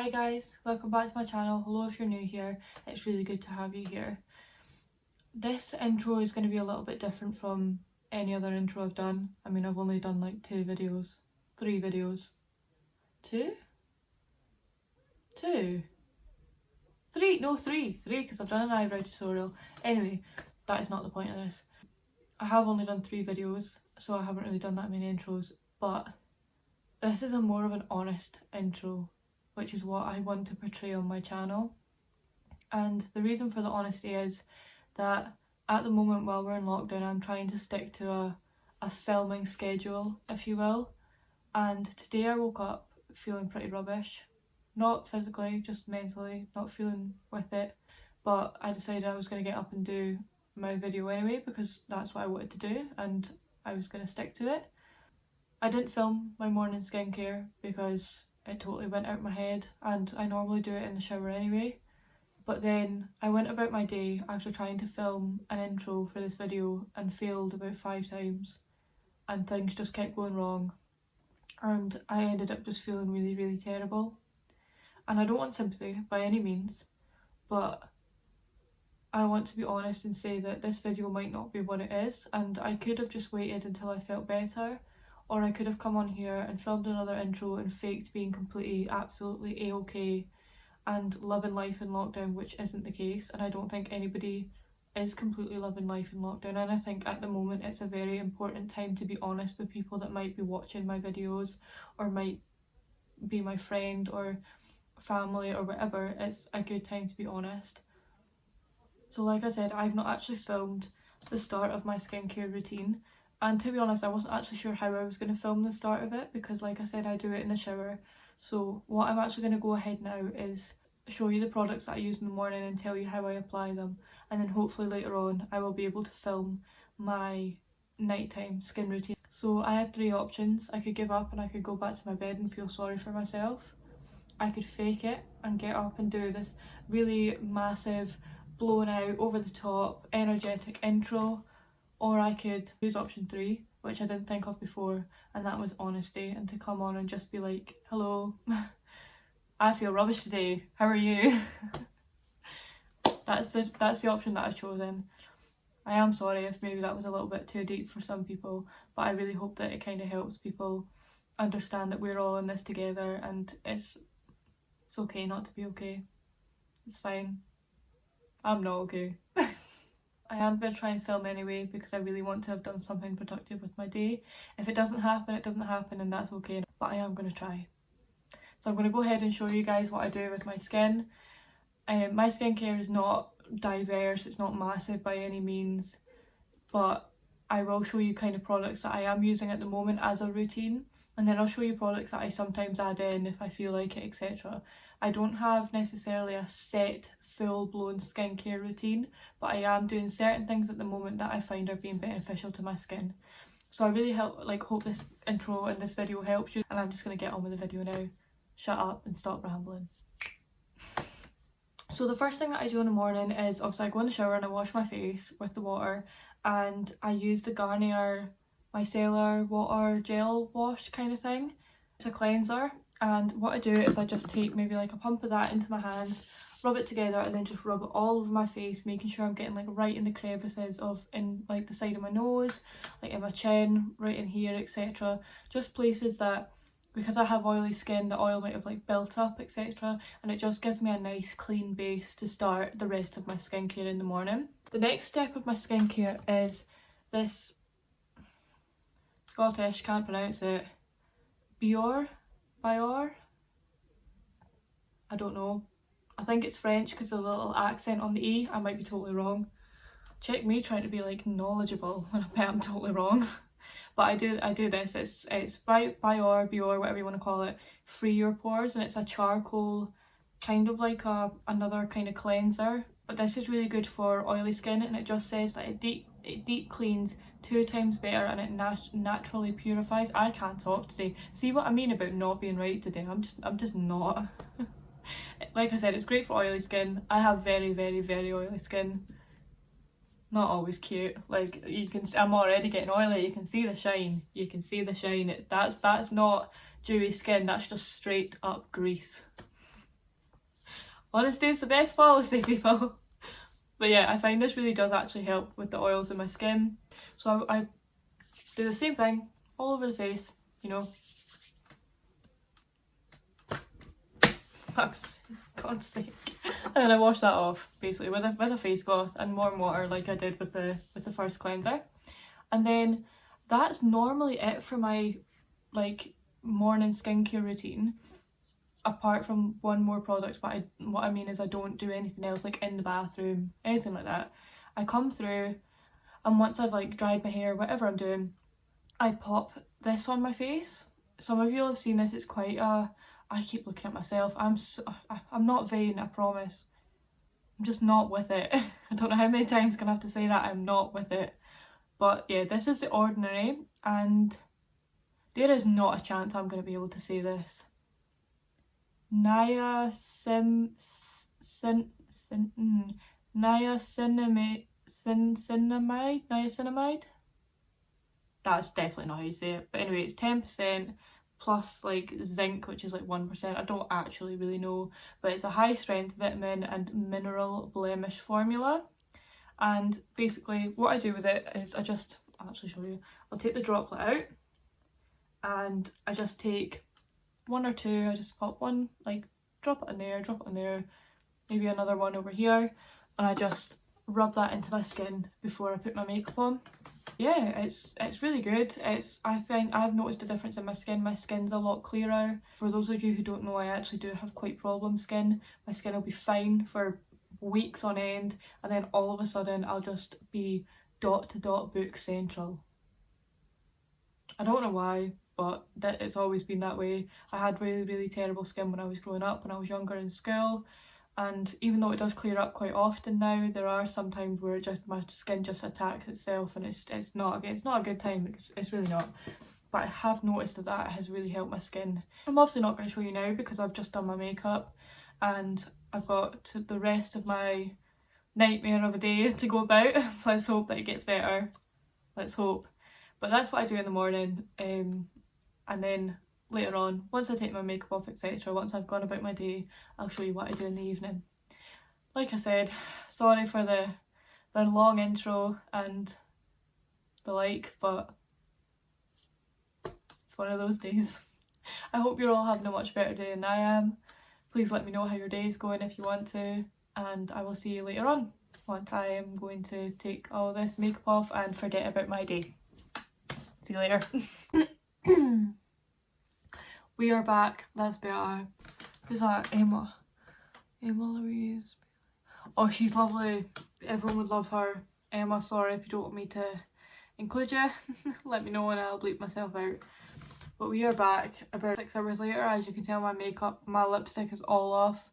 Hi guys, welcome back to my channel. Hello if you're new here, it's really good to have you here. This intro is going to be a little bit different from any other intro I've done. I mean, I've only done like three videos. Three because I've done an eyebrow tutorial. Anyway, that is not the point of this. I have only done 3 videos, so I haven't really done that many intros, but this is more of an honest intro, which is what I want to portray on my channel. And the reason for the honesty is that at the moment while we're in lockdown, I'm trying to stick to a filming schedule, if you will. And today I woke up feeling pretty rubbish. Not physically, just mentally, not feeling with it. But I decided I was going to get up and do my video anyway because that's what I wanted to do and I was going to stick to it. I didn't film my morning skincare because it totally went out of my head and I normally do it in the shower anyway. But then I went about my day after trying to film an intro for this video and failed about 5 times and things just kept going wrong and I ended up just feeling really terrible. And I don't want sympathy by any means, but I want to be honest and say that this video might not be what it is, and I could have just waited until I felt better, or I could have come on here and filmed another intro and faked being completely, absolutely a-okay and loving life in lockdown, which isn't the case, and I don't think anybody is completely loving life in lockdown. And I think at the moment it's a very important time to be honest with people that might be watching my videos or might be my friend or family or whatever. It's a good time to be honest. So like I said, I've not actually filmed the start of my skincare routine, and to be honest I wasn't actually sure how I was going to film the start of it because like I said I do it in the shower. So what I'm actually going to go ahead now is show you the products that I use in the morning and tell you how I apply them, and then hopefully later on I will be able to film my nighttime skin routine. So I had 3 options. I could give up and I could go back to my bed and feel sorry for myself. I could fake it and get up and do this really massive, blown out, over the top, energetic intro, or I could use option 3, which I didn't think of before, and that was honesty, and to come on and just be like, hello, I feel rubbish today, how are you? That's the option that I've chosen. I am sorry if maybe that was a little bit too deep for some people, but I really hope that it kind of helps people understand that we're all in this together and it's okay not to be okay. It's fine. I'm not okay. I am going to try and film anyway because I really want to have done something productive with my day. If it doesn't happen, it doesn't happen, and that's okay, but I am going to try. So I'm going to go ahead and show you guys what I do with my skin. My skincare is not diverse, it's not massive by any means, but I will show you kind of products that I am using at the moment as a routine, and then I'll show you products that I sometimes add in if I feel like it, etc. I don't have necessarily a set full-blown skincare routine, but I am doing certain things at the moment that I find are being beneficial to my skin. So I really hope this intro and this video helps you, and I'm just going to get on with the video now. Shut up and stop rambling. So the first thing that I do in the morning is obviously I go in the shower and I wash my face with the water, and I use the Garnier Micellar water gel wash kind of thing. It's a cleanser, and what I do is I just take maybe like a pump of that into my hands, rub it together, and then just rub it all over my face, making sure I'm getting like right in the crevices of in like the side of my nose, like in my chin, right in here, etc. Just places that, because I have oily skin, the oil might have like built up, etc. And it just gives me a nice clean base to start the rest of my skincare in the morning. The next step of my skincare is this Scottish, can't pronounce it, Boiré? I don't know. I think it's French because of the little accent on the E. I might be totally wrong. Check me trying to be like knowledgeable when I bet I'm totally wrong. But I do this. It's Boiré, whatever you want to call it. Free your pores, and it's a charcoal, kind of like another kind of cleanser. But this is really good for oily skin, and it just says that it deep cleans 2 times better, and it naturally purifies. I can't talk today. See what I mean about not being right today? I'm just not. Like I said, it's great for oily skin. I have very oily skin. Not always cute. Like you can, I'm already getting oily. You can see the shine. That's not dewy skin. That's just straight up grease. Honesty is the best policy, people. But yeah, I find this really does actually help with the oils in my skin. So I do the same thing all over the face, you know. God's sake. And then I wash that off basically with a face cloth and warm water, like I did with the first cleanser. And then that's normally it for my like morning skincare routine, apart from one more product. But what I mean is I don't do anything else, like in the bathroom, anything like that. I come through, and once I've like dried my hair, whatever I'm doing, I pop this on my face. Some of you will have seen this. It's quite I keep looking at myself. I'm not vain, I promise. I'm just not with it. I don't know how many times I'm gonna have to say that. I'm not with it. But yeah, this is the Ordinary, and there is not a chance I'm gonna be able to say this. Niacinamide. That's definitely not how you say it. But anyway, it's 10% plus like zinc, which is like 1%. I don't actually really know, but it's a high strength vitamin and mineral blemish formula. And basically what I do with it is I'll actually show you. I'll take the droplet out and I just take one or two. I just pop one, like drop it in there, maybe another one over here, and I just rub that into my skin before I put my makeup on. Yeah, it's really good. I find I've noticed a difference in my skin. My skin's a lot clearer. For those of you who don't know, I actually do have quite problem skin. My skin will be fine for weeks on end, and then all of a sudden I'll just be dot to dot book central. I don't know why, but it's always been that way. I had really terrible skin when I was growing up, when I was younger in school. And even though it does clear up quite often now, there are some times where my skin just attacks itself, and it's not a good time. It's really not. But I have noticed that has really helped my skin. I'm obviously not going to show you now because I've just done my makeup and I've got the rest of my nightmare of a day to go about. Let's hope that it gets better. Let's hope. But that's what I do in the morning, and then later on, once I take my makeup off, etc., once I've gone about my day, I'll show you what I do in the evening. Like I said, sorry for the long intro and the like, but it's one of those days. I hope you're all having a much better day than I am. Please let me know how your day is going if you want to, and I will see you later on once I am going to take all this makeup off and forget about my day. See you later. We are back. That's better. Who's that? Emma Louise. Oh, she's lovely. Everyone would love her. Emma, sorry if you don't want me to include you. Let me know and I'll bleep myself out. But we are back about 6 hours later. As you can tell, my lipstick is all off.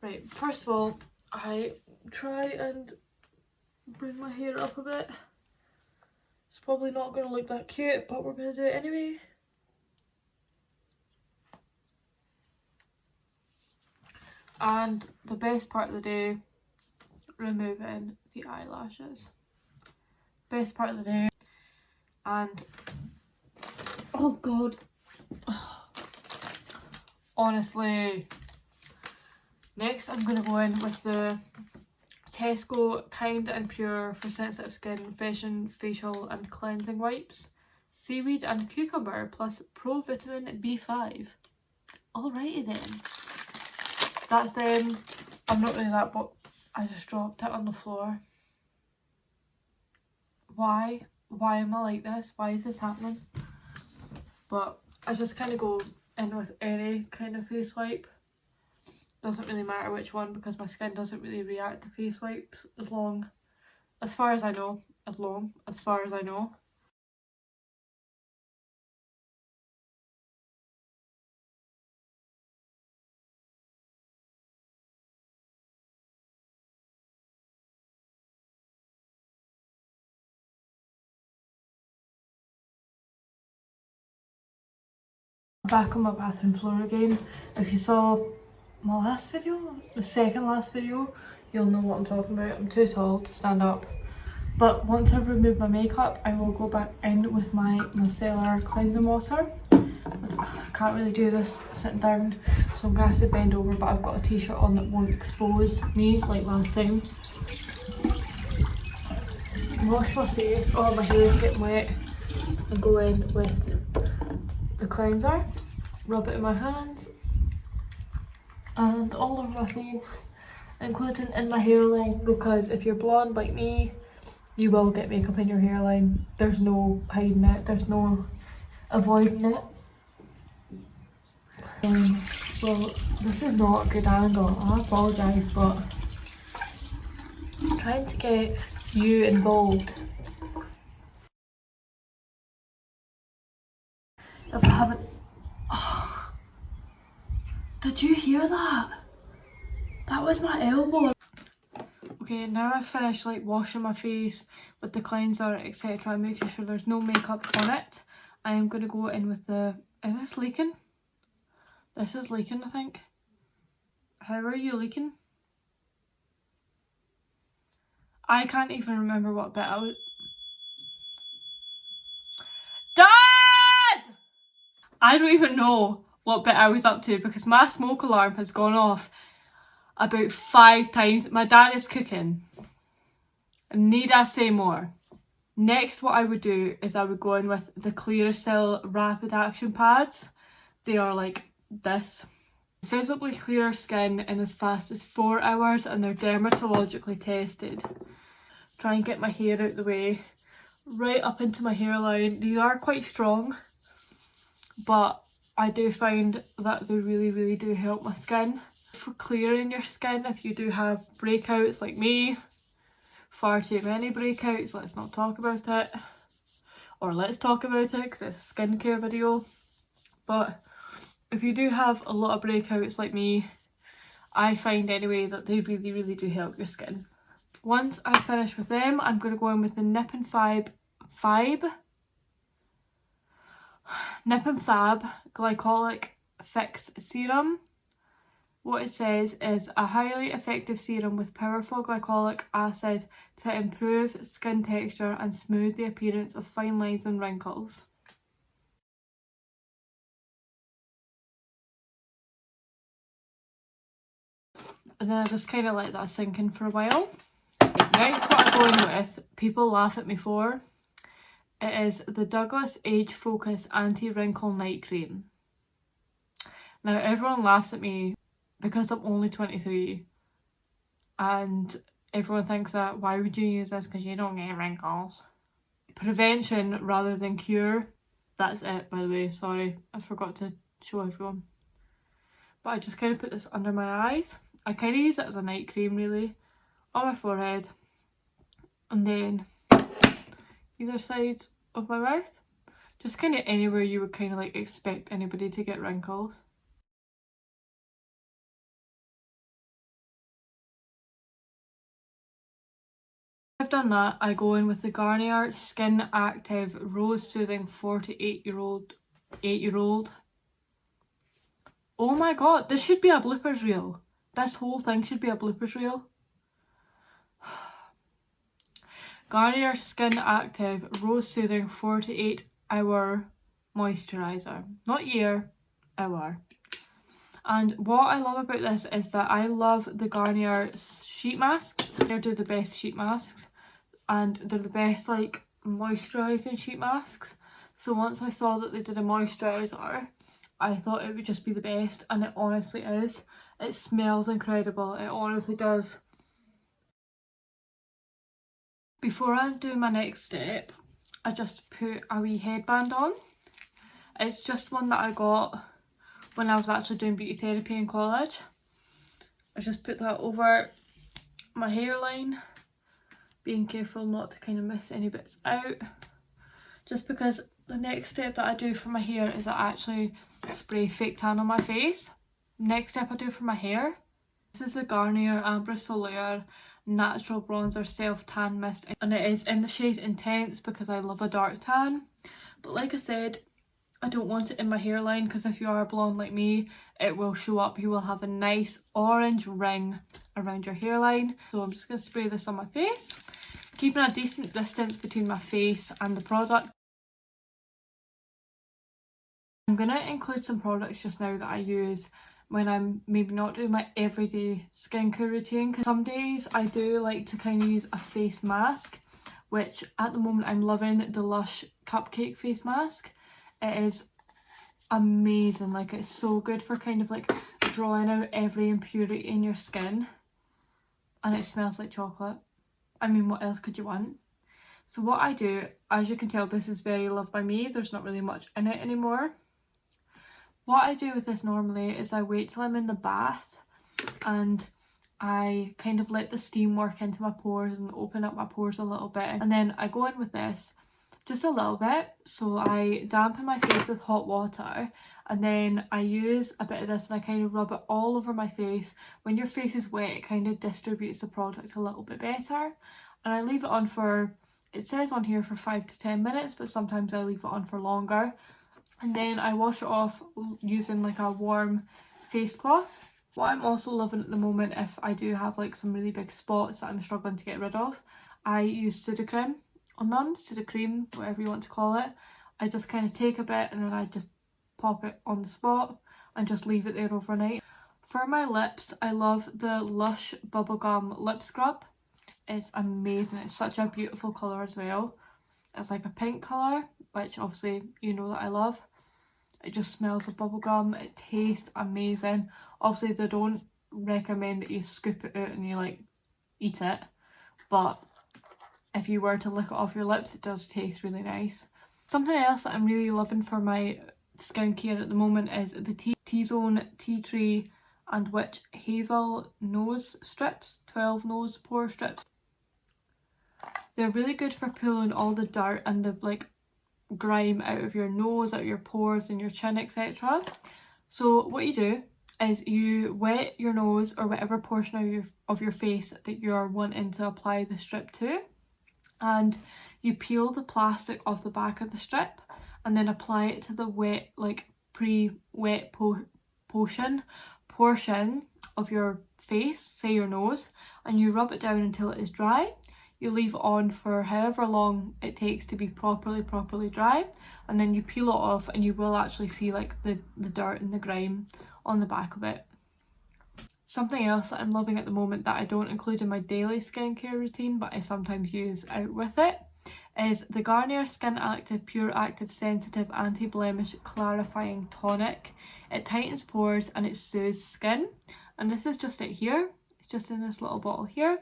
Right, first of all, I try and bring my hair up a bit. It's probably not going to look that cute, but we're going to do it anyway. And the best part of the day, removing the eyelashes. Best part of the day. And oh god, honestly. Next I'm going to go in with the Tesco Kind and Pure for sensitive skin facial and cleansing wipes. Seaweed and cucumber plus pro-vitamin B5. Alrighty then. That's them. I'm not really that, but I just dropped it on the floor. Why? Why am I like this? Why is this happening? But I just kind of go in with any kind of face wipe. Doesn't really matter which one because my skin doesn't really react to face wipes as far as I know. Back on my bathroom floor again. If you saw my last video, the second last video, you'll know what I'm talking about. I'm too tall to stand up. But once I've removed my makeup, I will go back in with my micellar cleansing water. I can't really do this sitting down, so I'm gonna have to bend over, but I've got a t-shirt on that won't expose me like last time. Wash my face, oh my hair's getting wet, and go in with the cleanser, rub it in my hands and all over my face, including in my hairline, because if you're blonde like me, you will get makeup in your hairline. There's no hiding it, there's no avoiding it. Well, this is not a good angle, I apologise, but I'm trying to get you involved. If I haven't... Oh, did you hear that? That was my elbow. Okay, now I've finished like washing my face with the cleanser, etc. and making sure there's no makeup on it. I am going to go in with the... Is this leaking? This is leaking, I think. How are you leaking? I can't even remember what bit I was... Dad! I don't even know what bit I was up to because my smoke alarm has gone off about 5 times. My dad is cooking. Need I say more? Next, what I would do is I would go in with the Clearasil rapid action pads. They are like this. Visibly clear skin in as fast as 4 hours, and they're dermatologically tested. Try and get my hair out the way, right up into my hairline. These are quite strong, but I do find that they really do help my skin. For clearing your skin, if you do have breakouts like me, far too many breakouts, let's not talk about it. Or let's talk about it because it's a skincare video. But if you do have a lot of breakouts like me, I find anyway that they really do help your skin. Once I've finished with them, I'm going to go in with the Nip and Fab Glycolic Fix Serum. What it says is a highly effective serum with powerful glycolic acid to improve skin texture and smooth the appearance of fine lines and wrinkles. And then I just kind of let that sink in for a while. Next, what I'm going with, people laugh at me for, it is the Douglas Age Focus Anti-Wrinkle Night Cream. Now everyone laughs at me because I'm only 23 and everyone thinks that why would you use this because you don't get wrinkles. Prevention rather than cure. That's it, by the way, sorry, I forgot to show everyone. But I just kind of put this under my eyes. I kind of use it as a night cream really, on my forehead and then either side of my mouth. Just kind of anywhere you would kind of like expect anybody to get wrinkles. I've done that, I go in with the Garnier Skin Active Rose Soothing 8-year-old. Oh my god, this should be a bloopers reel. This whole thing should be a bloopers reel. Garnier Skin Active Rose Soothing 48-hour moisturiser. Not year, hour. And what I love about this is that I love the Garnier sheet masks. They do the best sheet masks and they're the best like moisturising sheet masks. So once I saw that they did a moisturiser, I thought it would just be the best, and it honestly is. It smells incredible, it honestly does. Before I do my next step, I just put a wee headband on. It's just one that I got when I was actually doing beauty therapy in college. I just put that over my hairline, being careful not to kind of miss any bits out. Just because the next step that I do for my hair is I actually spray fake tan on my face. Next step I do for my hair. This is the Garnier Ambre Soleil Natural Bronzer Self Tan Mist, and it is in the shade Intense because I love a dark tan. But like I said, I don't want it in my hairline because if you are blonde like me, it will show up. You will have a nice orange ring around your hairline. So I'm just going to spray this on my face, keeping a decent distance between my face and the product. I'm going to include some products just now that I use when I'm maybe not doing my everyday skincare routine, because some days I do like to kind of use a face mask, which at the moment I'm loving the Lush Cupcake face mask. It is amazing, like it's so good for kind of like drawing out every impurity in your skin, and it smells like chocolate. I mean, what else could you want? So what I do, as you can tell, this is very loved by me, there's not really much in it anymore. What I do with this normally is I wait till I'm in the bath and I kind of let the steam work into my pores and open up my pores a little bit, and then I go in with this just a little bit. So I dampen my face with hot water, and then I use a bit of this and I kind of rub it all over my face. When your face is wet, it kind of distributes the product a little bit better, and I leave it on for, it says on here for 5 to 10 minutes, but sometimes I leave it on for longer. And then I wash it off using like a warm face cloth. What I'm also loving at the moment, if I do have like some really big spots that I'm struggling to get rid of, I use Sudocrem on them, Sudocrem, whatever you want to call it. I just kind of take a bit and then I just pop it on the spot and just leave it there overnight. For my lips, I love the Lush Bubblegum Lip Scrub. It's amazing, it's such a beautiful colour as well. It's like a pink colour, which obviously you know that I love. It just smells of bubblegum, it tastes amazing. Obviously they don't recommend that you scoop it out and you like eat it, but if you were to lick it off your lips, it does taste really nice. Something else that I'm really loving for my skincare at the moment is the T-Zone Tea Tree and Witch Hazel Nose Strips, 12 nose pore strips. They're really good for pulling all the dirt and the like grime out of your nose, out of your pores and your chin, etc. So what you do is you wet your nose or whatever portion of your face that you're wanting to apply the strip to, and you peel the plastic off the back of the strip and then apply it to the wet, like pre-wet portion of your face, say your nose, and you rub it down until it is dry. You leave it on for however long it takes to be properly dry, and then you peel it off and you will actually see like the dirt and the grime on the back of it. Something else that I'm loving at the moment that I don't include in my daily skincare routine but I sometimes use out with it is the Garnier Skin Active Pure Active Sensitive Anti-Blemish Clarifying Tonic. It tightens pores and it soothes skin, and this is just it here. It's just in this little bottle here,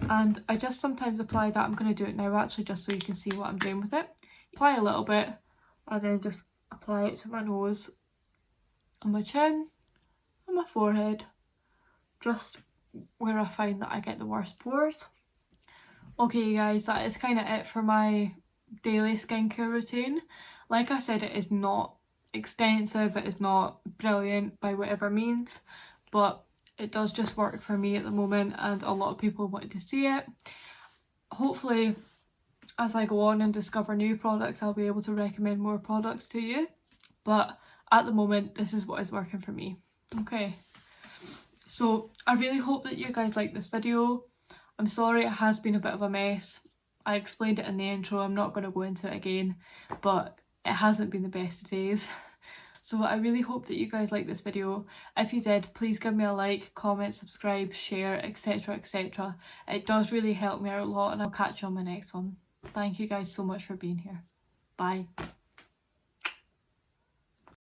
and I just sometimes apply that. I'm going to do it now actually just so you can see what I'm doing with it. Apply a little bit and then just apply it to my nose, on my chin, on my forehead, just where I find that I get the worst pores. Okay guys, that is kind of it for my daily skincare routine. Like I said, it is not extensive, it is not brilliant by whatever means, but it does just work for me at the moment and a lot of people want to see it. Hopefully as I go on and discover new products I'll be able to recommend more products to you, but at the moment this is what is working for me. Okay, so I really hope that you guys like this video. I'm sorry it has been a bit of a mess. I explained it in the intro, I'm not going to go into it again, but it hasn't been the best of days. So I really hope that you guys like this video. If you did, please give me a like, comment, subscribe, share, etc, etc. It does really help me out a lot, and I'll catch you on my next one. Thank you guys so much for being here. Bye.